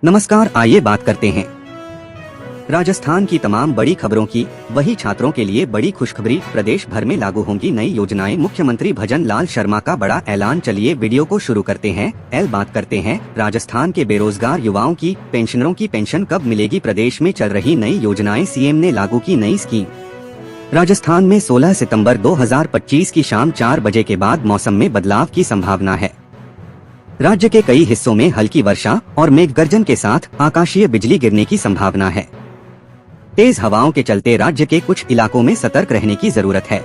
नमस्कार, आइए बात करते हैं राजस्थान की तमाम बड़ी खबरों की। वही छात्रों के लिए बड़ी खुशखबरी, प्रदेश भर में लागू होंगी नई योजनाएं। मुख्यमंत्री भजन लाल शर्मा का बड़ा ऐलान। चलिए वीडियो को शुरू करते हैं। बात करते हैं राजस्थान के बेरोजगार युवाओं की। पेंशनरों की पेंशन कब मिलेगी? प्रदेश में चल रही नई योजनाएं, सीएम ने लागू की नई स्कीम। राजस्थान में 16 सितंबर 2025 की शाम 4 बजे के बाद मौसम में बदलाव की संभावना है। राज्य के कई हिस्सों में हल्की वर्षा और मेघगर्जन के साथ आकाशीय बिजली गिरने की संभावना है। तेज हवाओं के चलते राज्य के कुछ इलाकों में सतर्क रहने की जरूरत है।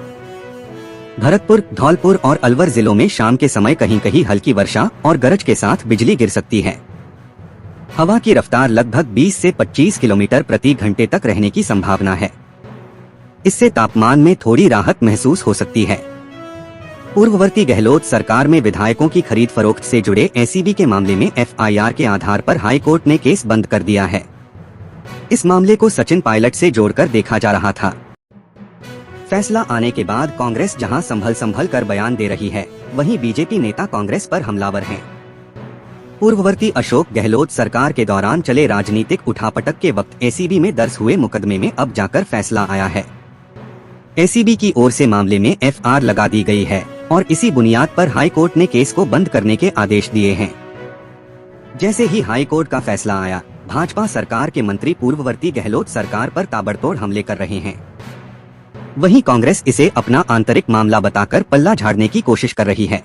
भरतपुर, धौलपुर और अलवर जिलों में शाम के समय कहीं कहीं हल्की वर्षा और गरज के साथ बिजली गिर सकती है। हवा की रफ्तार लगभग 20 से 25 किलोमीटर प्रति घंटे तक रहने की संभावना है। इससे तापमान में थोड़ी राहत महसूस हो सकती है। पूर्ववर्ती गहलोत सरकार में विधायकों की खरीद फरोख्त से जुड़े एसीबी के मामले में एफआईआर के आधार पर हाई कोर्ट ने केस बंद कर दिया है। इस मामले को सचिन पायलट से जोड़कर देखा जा रहा था। फैसला आने के बाद कांग्रेस जहां संभल कर बयान दे रही है, वहीं बीजेपी नेता कांग्रेस पर हमलावर हैं। पूर्ववर्ती अशोक गहलोत सरकार के दौरान चले राजनीतिक उठापटक के वक्त एसीबी में दर्ज हुए मुकदमे में अब जाकर फैसला आया है। एसीबी की ओर से मामले में एफआईआर लगा दी गई है और इसी बुनियाद पर हाई कोर्ट ने केस को बंद करने के आदेश दिए हैं। जैसे ही हाई कोर्ट का फैसला आया, भाजपा सरकार के मंत्री पूर्ववर्ती गहलोत सरकार पर ताबड़तोड़ हमले कर रहे हैं। वहीं कांग्रेस इसे अपना आंतरिक मामला बताकर पल्ला झाड़ने की कोशिश कर रही है।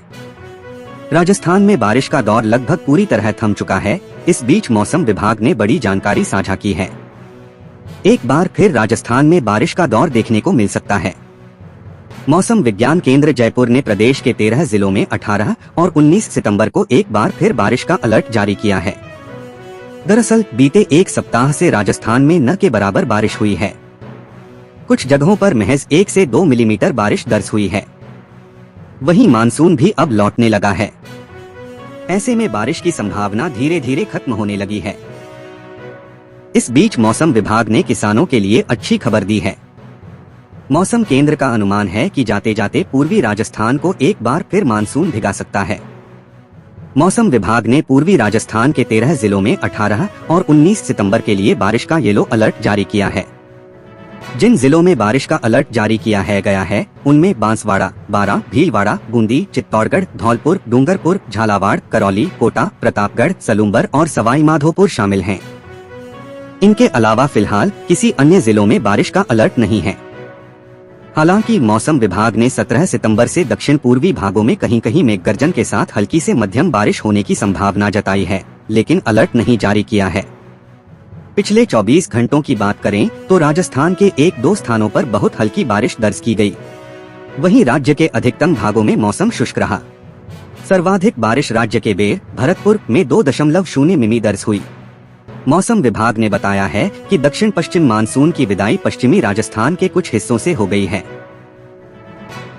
राजस्थान में बारिश का दौर लगभग पूरी तरह थम चुका है। इस बीच मौसम विभाग ने बड़ी जानकारी साझा की है। एक बार फिर राजस्थान में बारिश का दौर देखने को मिल सकता है। मौसम विज्ञान केंद्र जयपुर ने प्रदेश के 13 जिलों में 18 और 19 सितंबर को एक बार फिर बारिश का अलर्ट जारी किया है। दरअसल बीते एक सप्ताह से राजस्थान में न के बराबर बारिश हुई है। कुछ जगहों पर महज 1 से 2 मिलीमीटर बारिश दर्ज हुई है। वहीं मानसून भी अब लौटने लगा है। ऐसे में बारिश की संभावना धीरे धीरे खत्म होने लगी है। इस बीच मौसम विभाग ने किसानों के लिए अच्छी खबर दी है। मौसम केंद्र का अनुमान है कि जाते जाते पूर्वी राजस्थान को एक बार फिर मानसून भिगा सकता है। मौसम विभाग ने पूर्वी राजस्थान के 13 जिलों में 18 और 19 सितंबर के लिए बारिश का येलो अलर्ट जारी किया है। जिन जिलों में बारिश का अलर्ट जारी किया गया है, उनमें बांसवाड़ा, बारां, भीलवाड़ा, बूंदी, चित्तौड़गढ़, धौलपुर, डूंगरपुर, झालावाड़, करौली, कोटा, प्रतापगढ़, सलूम्बर और सवाई माधोपुर शामिल हैं। इनके अलावा फिलहाल किसी अन्य जिलों में बारिश का अलर्ट नहीं है। हालांकि मौसम विभाग ने 17 सितंबर से दक्षिण पूर्वी भागों में कहीं कहीं मेघगर्जन के साथ हल्की से मध्यम बारिश होने की संभावना जताई है, लेकिन अलर्ट नहीं जारी किया है। पिछले 24 घंटों की बात करें तो राजस्थान के 1-2 स्थानों पर बहुत हल्की बारिश दर्ज की गई। वहीं राज्य के अधिकतम भागों में मौसम शुष्क रहा। सर्वाधिक बारिश राज्य के बेर, भरतपुर में 2.0 मिमी दर्ज हुई। मौसम विभाग ने बताया है कि दक्षिण पश्चिम मानसून की विदाई पश्चिमी राजस्थान के कुछ हिस्सों से हो गई है।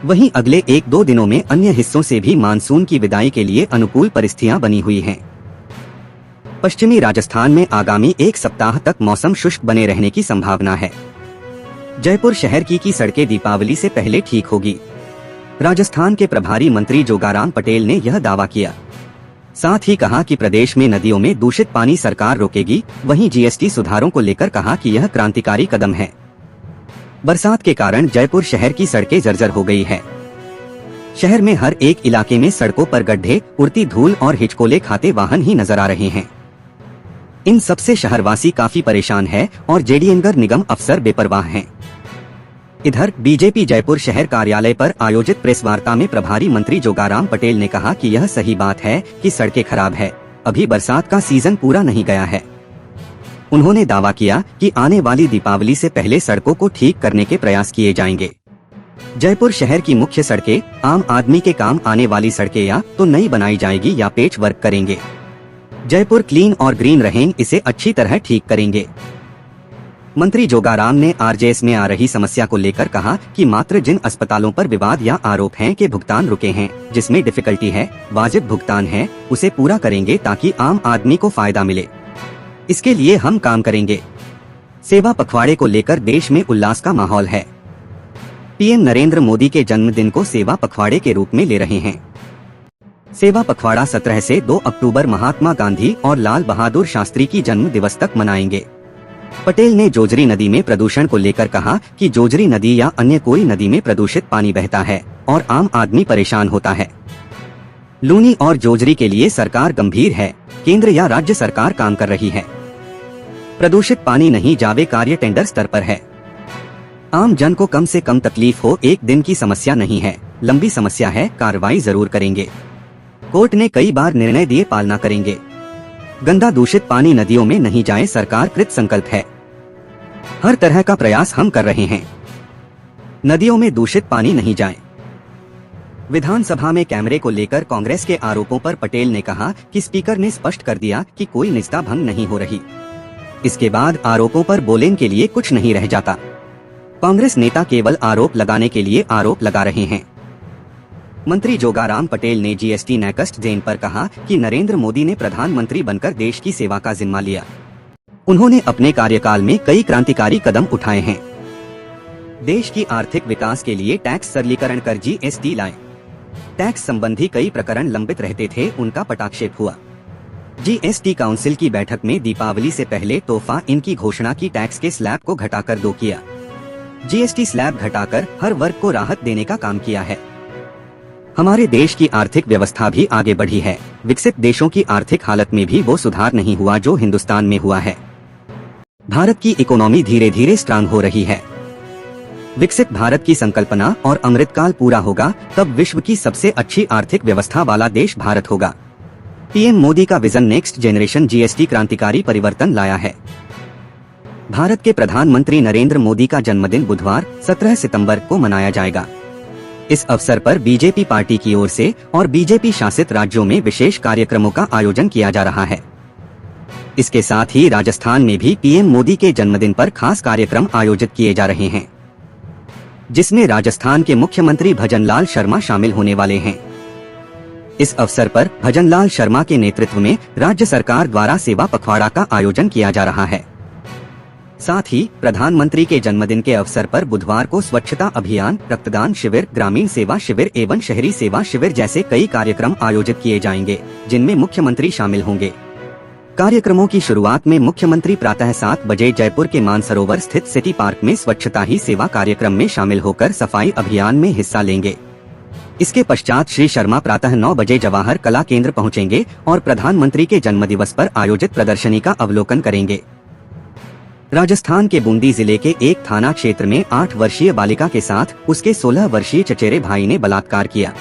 वहीं अगले 1-2 दिनों में अन्य हिस्सों से भी मानसून की विदाई के लिए अनुकूल परिस्थितियां बनी हुई हैं। पश्चिमी राजस्थान में आगामी एक सप्ताह तक मौसम शुष्क बने रहने की संभावना है। जयपुर शहर की सड़कें दीपावली से पहले ठीक होगी। राजस्थान के प्रभारी मंत्री जोगाराम पटेल ने यह दावा किया। साथ ही कहा कि प्रदेश में नदियों में दूषित पानी सरकार रोकेगी। वहीं जीएसटी सुधारों को लेकर कहा कि यह क्रांतिकारी कदम है। बरसात के कारण जयपुर शहर की सड़कें जर्जर हो गई है। शहर में हर एक इलाके में सड़कों पर गड्ढे, उड़ती धूल और हिचकोले खाते वाहन ही नजर आ रहे हैं। इन सबसे शहरवासी काफी परेशान है और जेडीएनगर निगम अफसर बेपरवाह हैं। इधर बीजेपी जयपुर शहर कार्यालय पर आयोजित प्रेस वार्ता में प्रभारी मंत्री जोगाराम पटेल ने कहा कि यह सही बात है कि सड़कें खराब है, अभी बरसात का सीजन पूरा नहीं गया है। उन्होंने दावा किया कि आने वाली दीपावली से पहले सड़कों को ठीक करने के प्रयास किए जाएंगे। जयपुर शहर की मुख्य सड़कें आम आदमी के काम आने वाली सड़कें या तो नई बनाई जाएगी या पेच वर्क करेंगे। जयपुर क्लीन और ग्रीन रहेंगे, इसे अच्छी तरह ठीक करेंगे। मंत्री जोगाराम ने आरजेएस में आ रही समस्या को लेकर कहा कि मात्र जिन अस्पतालों पर विवाद या आरोप हैं के भुगतान रुके हैं, जिसमें डिफिकल्टी है, वाजिब भुगतान है, उसे पूरा करेंगे ताकि आम आदमी को फायदा मिले। इसके लिए हम काम करेंगे। सेवा पखवाड़े को लेकर देश में उल्लास का माहौल है। पीएम नरेंद्र मोदी के जन्मदिन को सेवा पखवाड़े के रूप में ले रहे हैं। सेवा पखवाड़ा 17 से 2 अक्टूबर महात्मा गांधी और लाल बहादुर शास्त्री की जन्म दिवस तक मनाएंगे। पटेल ने जोजरी नदी में प्रदूषण को लेकर कहा कि जोजरी नदी या अन्य कोई नदी में प्रदूषित पानी बहता है और आम आदमी परेशान होता है। लूनी और जोजरी के लिए सरकार गंभीर है, केंद्र या राज्य सरकार काम कर रही है। प्रदूषित पानी नहीं जावे कार्य टेंडर स्तर पर है। आम जन को कम से कम तकलीफ हो, एक दिन की समस्या नहीं है, लंबी समस्या है, कार्रवाई जरूर करेंगे। कोर्ट ने कई बार निर्णय दिए, पालना करेंगे। गंदा दूषित पानी नदियों में नहीं जाए, सरकार कृत संकल्प है। हर तरह का प्रयास हम कर रहे हैं, नदियों में दूषित पानी नहीं जाए। विधानसभा में कैमरे को लेकर कांग्रेस के आरोपों पर पटेल ने कहा कि स्पीकर ने स्पष्ट कर दिया कि कोई निजता भंग नहीं हो रही। इसके बाद आरोपों पर बोलने के लिए कुछ नहीं रह जाता। कांग्रेस नेता केवल आरोप लगाने के लिए आरोप लगा रहे हैं। मंत्री जोगाराम पटेल ने जीएसटी नेक्स्ट जेन पर कहा कि नरेंद्र मोदी ने प्रधानमंत्री बनकर देश की सेवा का जिम्मा लिया। उन्होंने अपने कार्यकाल में कई क्रांतिकारी कदम उठाए हैं। देश की आर्थिक विकास के लिए टैक्स सरलीकरण कर जीएसटी लाए। टैक्स संबंधी कई प्रकरण लंबित रहते थे, उनका पटाक्षेप हुआ। जीएसटी काउंसिल की बैठक में दीपावली से पहले तोहफा इनकी घोषणा की, टैक्स के स्लैब को घटाकर 2 किया। जीएसटी स्लैब घटाकर हर वर्ग को राहत देने का काम किया है। हमारे देश की आर्थिक व्यवस्था भी आगे बढ़ी है। विकसित देशों की आर्थिक हालत में भी वो सुधार नहीं हुआ जो हिंदुस्तान में हुआ है। भारत की इकोनॉमी धीरे धीरे स्ट्रांग हो रही है। विकसित भारत की संकल्पना और अमृतकाल पूरा होगा, तब विश्व की सबसे अच्छी आर्थिक व्यवस्था वाला देश भारत होगा। पीएम मोदी का विजन नेक्स्ट जनरेशन जीएसटी क्रांतिकारी परिवर्तन लाया है। भारत के प्रधानमंत्री नरेंद्र मोदी का जन्मदिन बुधवार 17 सितंबर को मनाया जाएगा। इस अवसर पर बीजेपी पार्टी की ओर से और बीजेपी शासित राज्यों में विशेष कार्यक्रमों का आयोजन किया जा रहा है। इसके साथ ही राजस्थान में भी पीएम मोदी के जन्मदिन पर खास कार्यक्रम आयोजित किए जा रहे हैं, जिसमें राजस्थान के मुख्यमंत्री भजनलाल शर्मा शामिल होने वाले हैं। इस अवसर पर भजनलाल शर्मा के नेतृत्व में राज्य सरकार द्वारा सेवा पखवाड़ा का आयोजन किया जा रहा है। साथ ही प्रधानमंत्री के जन्मदिन के अवसर पर बुधवार को स्वच्छता अभियान, रक्तदान शिविर, ग्रामीण सेवा शिविर एवं शहरी सेवा शिविर जैसे कई कार्यक्रम आयोजित किए जाएंगे, जिनमें मुख्यमंत्री शामिल होंगे। कार्यक्रमों की शुरुआत में मुख्यमंत्री प्रातः 7 बजे जयपुर के मानसरोवर स्थित सिटी पार्क में स्वच्छता ही सेवा कार्यक्रम में शामिल होकर सफाई अभियान में हिस्सा लेंगे। इसके पश्चात श्री शर्मा प्रातः 9 बजे जवाहर कला केंद्र पहुंचेंगे और प्रधानमंत्री के जन्मदिवस पर आयोजित प्रदर्शनी का अवलोकन करेंगे। राजस्थान के बूंदी जिले के एक थाना क्षेत्र में 8 वर्षीय बालिका के साथ उसके 16 वर्षीय चचेरे भाई ने बलात्कार किया।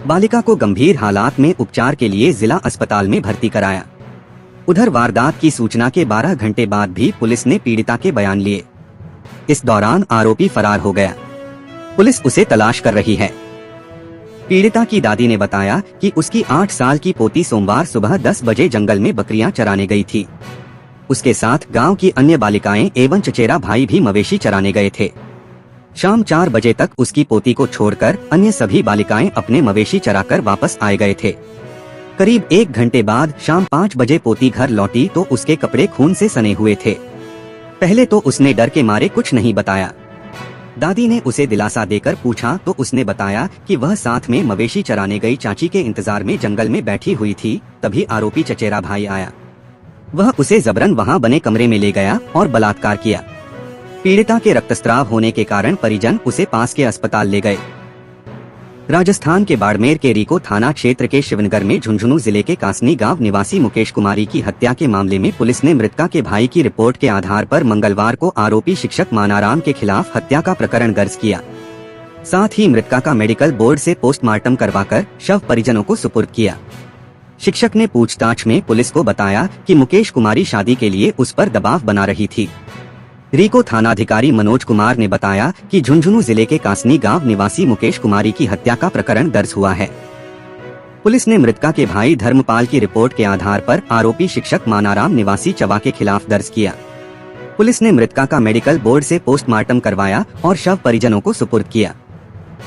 बालिका को गंभीर हालात में उपचार के लिए जिला अस्पताल में भर्ती कराया। उधर वारदात की सूचना के 12 घंटे बाद भी पुलिस ने पीड़िता के बयान लिए। इस दौरान आरोपी फरार हो गया। पुलिस उसे तलाश कर रही है। पीड़िता की दादी ने बताया कि उसकी 8 साल की पोती सोमवार सुबह 10 बजे जंगल में बकरियां चराने गई थी। उसके साथ गांव की अन्य बालिकाएं एवं चचेरा भाई भी मवेशी चराने गए थे। शाम 4 बजे तक उसकी पोती को छोड़कर अन्य सभी बालिकाएं अपने मवेशी चराकर वापस आए गए थे। करीब 1 घंटे बाद शाम 5 बजे पोती घर लौटी तो उसके कपड़े खून से सने हुए थे। पहले तो उसने डर के मारे कुछ नहीं बताया। दादी ने उसे दिलासा देकर पूछा तो उसने बताया कि वह साथ में मवेशी चराने गई चाची के इंतजार में जंगल में बैठी हुई थी। तभी आरोपी चचेरा भाई आया। वह उसे जबरन वहां बने कमरे में ले गया और बलात्कार किया। पीड़िता के रक्तस्राव होने के कारण परिजन उसे पास के अस्पताल ले गए। राजस्थान के बाड़मेर के रीको थाना क्षेत्र के शिवनगर में झुंझुनू जिले के कासनी गांव निवासी मुकेश कुमारी की हत्या के मामले में पुलिस ने मृतका के भाई की रिपोर्ट के आधार पर मंगलवार को आरोपी शिक्षक मानाराम के खिलाफ हत्या का प्रकरण दर्ज किया। साथ ही मृतका का मेडिकल बोर्ड से पोस्टमार्टम करवाकर शव परिजनों को सुपुर्द किया। शिक्षक ने पूछताछ में पुलिस को बताया कि मुकेश कुमारी शादी के लिए उस पर दबाव बना रही थी। रीको थानाधिकारी मनोज कुमार ने बताया कि झुंझुनू जिले के कासनी गांव निवासी मुकेश कुमारी की हत्या का प्रकरण दर्ज हुआ है। पुलिस ने मृतका के भाई धर्मपाल की रिपोर्ट के आधार पर आरोपी शिक्षक मानाराम निवासी चवा के खिलाफ दर्ज किया। पुलिस ने मृतका का मेडिकल बोर्ड से पोस्टमार्टम करवाया और शव परिजनों को सुपुर्द किया।